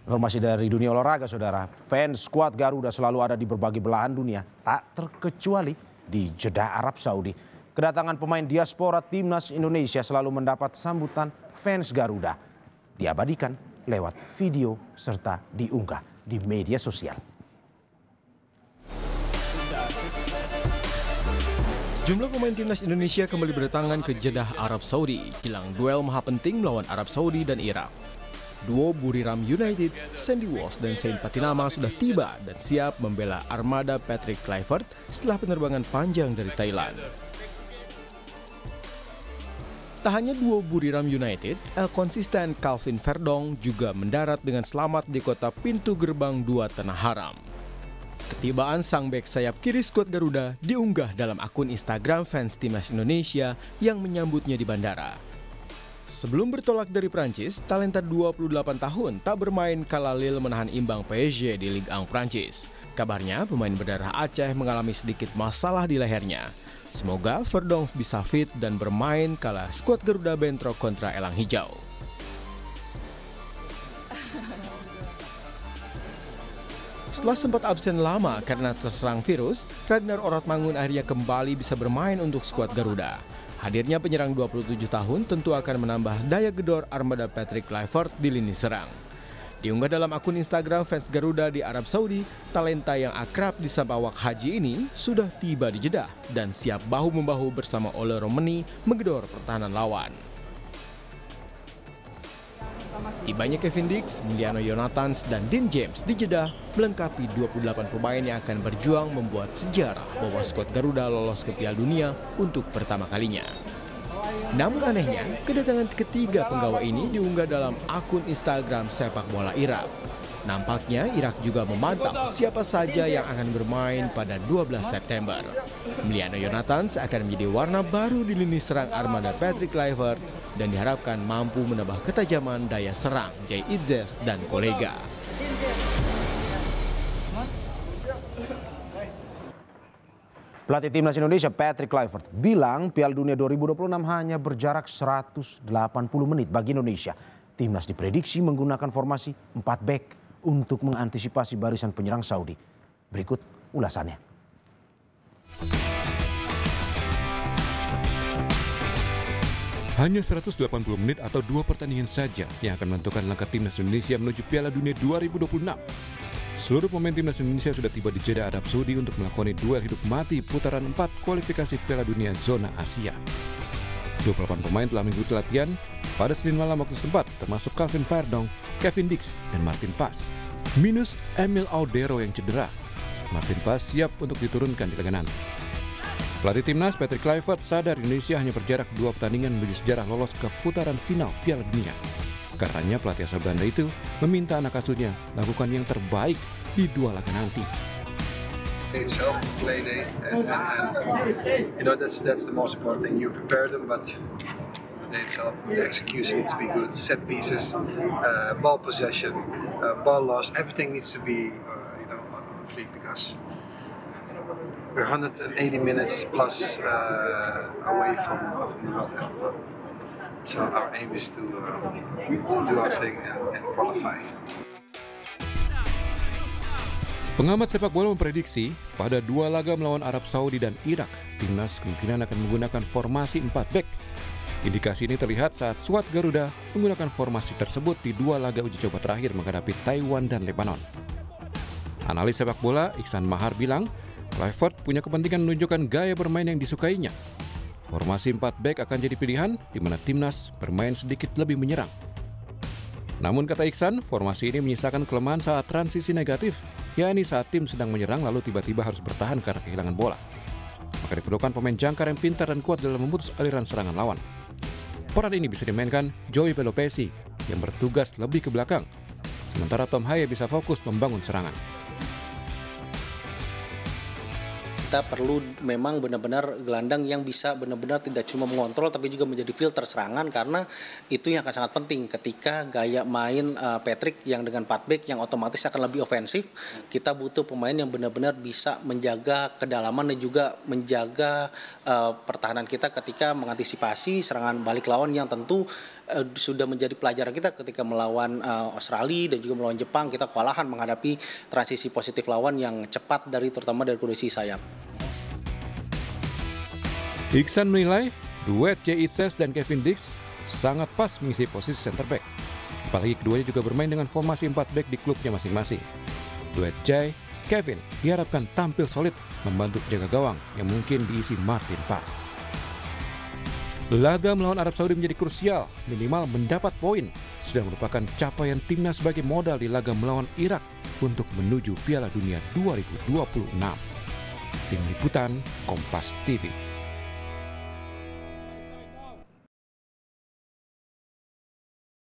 Informasi dari dunia olahraga, saudara. Fans skuad Garuda selalu ada di berbagai belahan dunia, tak terkecuali di Jeddah, Arab Saudi. Kedatangan pemain diaspora timnas Indonesia selalu mendapat sambutan fans Garuda. Diabadikan lewat video serta diunggah di media sosial. Jumlah pemain timnas Indonesia kembali berdatangan ke Jeddah, Arab Saudi jelang duel maha penting melawan Arab Saudi dan Irak. Duo Buriram United, Sandy Walsh dan Saint Patinama sudah tiba dan siap membela armada Patrick Kluivert setelah penerbangan panjang dari Thailand. Tak hanya duo Buriram United, El konsisten Calvin Verdong juga mendarat dengan selamat di kota pintu gerbang 2 Tanah Haram. Ketibaan sang bek sayap kiri skuad Garuda diunggah dalam akun Instagram fans timnas Indonesia yang menyambutnya di bandara. Sebelum bertolak dari Prancis, talenta 28 tahun tak bermain kala Lille menahan imbang PSG di Ligue 1 Prancis. Kabarnya pemain berdarah Aceh mengalami sedikit masalah di lehernya. Semoga Verdong bisa fit dan bermain kala skuad Garuda bentrok kontra Elang Hijau. Setelah sempat absen lama karena terserang virus, Ragnar Oratmangun akhirnya kembali bisa bermain untuk skuad Garuda. Hadirnya penyerang 27 tahun tentu akan menambah daya gedor armada Patrick Kluivert di lini serang. Diunggah dalam akun Instagram fans Garuda di Arab Saudi, talenta yang akrab disapa Wak Haji ini sudah tiba di Jeddah dan siap bahu-membahu bersama Ole Romeni menggedor pertahanan lawan. Tibanya Kevin Dix, Emiliano Jonathans, dan Dean James di Jeddah melengkapi 28 pemain yang akan berjuang membuat sejarah bahwa skuad Garuda lolos ke Piala Dunia untuk pertama kalinya. Namun anehnya, kedatangan ketiga penggawa ini diunggah dalam akun Instagram sepak bola Irak. Nampaknya Irak juga memantau siapa saja yang akan bermain pada 12 September. Emiliano Jonathans akan menjadi warna baru di lini serang armada Patrick Kluivert dan diharapkan mampu menambah ketajaman daya serang Jay Itzes dan kolega. Pelatih timnas Indonesia Patrick Kluivert bilang Piala Dunia 2026 hanya berjarak 180 menit bagi Indonesia. Timnas diprediksi menggunakan formasi 4 back untuk mengantisipasi barisan penyerang Saudi. Berikut ulasannya. Hanya 180 menit atau 2 pertandingan saja yang akan menentukan langkah timnas Indonesia menuju Piala Dunia 2026. Seluruh pemain timnas Indonesia sudah tiba di Jeddah, Arab Saudi untuk melakoni duel hidup mati putaran 4 kualifikasi Piala Dunia zona Asia. 28 pemain telah mengikuti latihan pada Senin malam waktu setempat, termasuk Calvin Verdong, Kevin Dix, dan Martin Paz. Minus Emil Audero yang cedera. Martin Paz siap untuk diturunkan di lengan. Pelatih timnas Patrick Kluivert sadar Indonesia hanya berjarak 2 pertandingan menuju sejarah lolos ke putaran final Piala Dunia. Karenanya pelatih asal Belanda itu meminta anak asuhnya lakukan yang terbaik di 2 laga nanti. Itself, play day, and you know that's the most important thing. You prepare them, but the day itself, the execution needs to be good. Set pieces, ball possession, ball loss, everything needs to be on fleek because we're 180 minutes plus away from the World Cup. So our aim is to do our thing and qualify. Pengamat sepak bola memprediksi pada 2 laga melawan Arab Saudi dan Irak, timnas kemungkinan akan menggunakan formasi 4 back. Indikasi ini terlihat saat skuad Garuda menggunakan formasi tersebut di 2 laga uji coba terakhir menghadapi Taiwan dan Lebanon. Analis sepak bola Iksan Mahar bilang, Kluivert punya kepentingan menunjukkan gaya bermain yang disukainya. Formasi 4 back akan jadi pilihan di mana timnas bermain sedikit lebih menyerang. Namun kata Iksan, formasi ini menyisakan kelemahan saat transisi negatif, yakni saat tim sedang menyerang lalu tiba-tiba harus bertahan karena kehilangan bola. Maka diperlukan pemain jangkar yang pintar dan kuat dalam memutus aliran serangan lawan. Peran ini bisa dimainkan Joey Pelopesi yang bertugas lebih ke belakang, sementara Tom Haye bisa fokus membangun serangan. Kita perlu memang benar-benar gelandang yang bisa benar-benar tidak cuma mengontrol tapi juga menjadi filter serangan, karena itu yang akan sangat penting ketika gaya main Patrick yang dengan 4 back yang otomatis akan lebih ofensif. Kita butuh pemain yang benar-benar bisa menjaga kedalaman dan juga menjaga pertahanan kita ketika mengantisipasi serangan balik lawan yang tentu sudah menjadi pelajaran kita ketika melawan Australia dan juga melawan Jepang. Kita kewalahan menghadapi transisi positif lawan yang cepat terutama dari kondisi sayap. Iksan menilai duet Jay Itzes dan Kevin Dix sangat pas mengisi posisi center back. Apalagi keduanya juga bermain dengan formasi 4 back di klubnya masing-masing. Duet Jay, Kevin diharapkan tampil solid membantu penjaga gawang yang mungkin diisi Martin Paes. Laga melawan Arab Saudi menjadi krusial, minimal mendapat poin. Sudah merupakan capaian timnas sebagai modal di laga melawan Irak untuk menuju Piala Dunia 2026. Tim Liputan Kompas TV.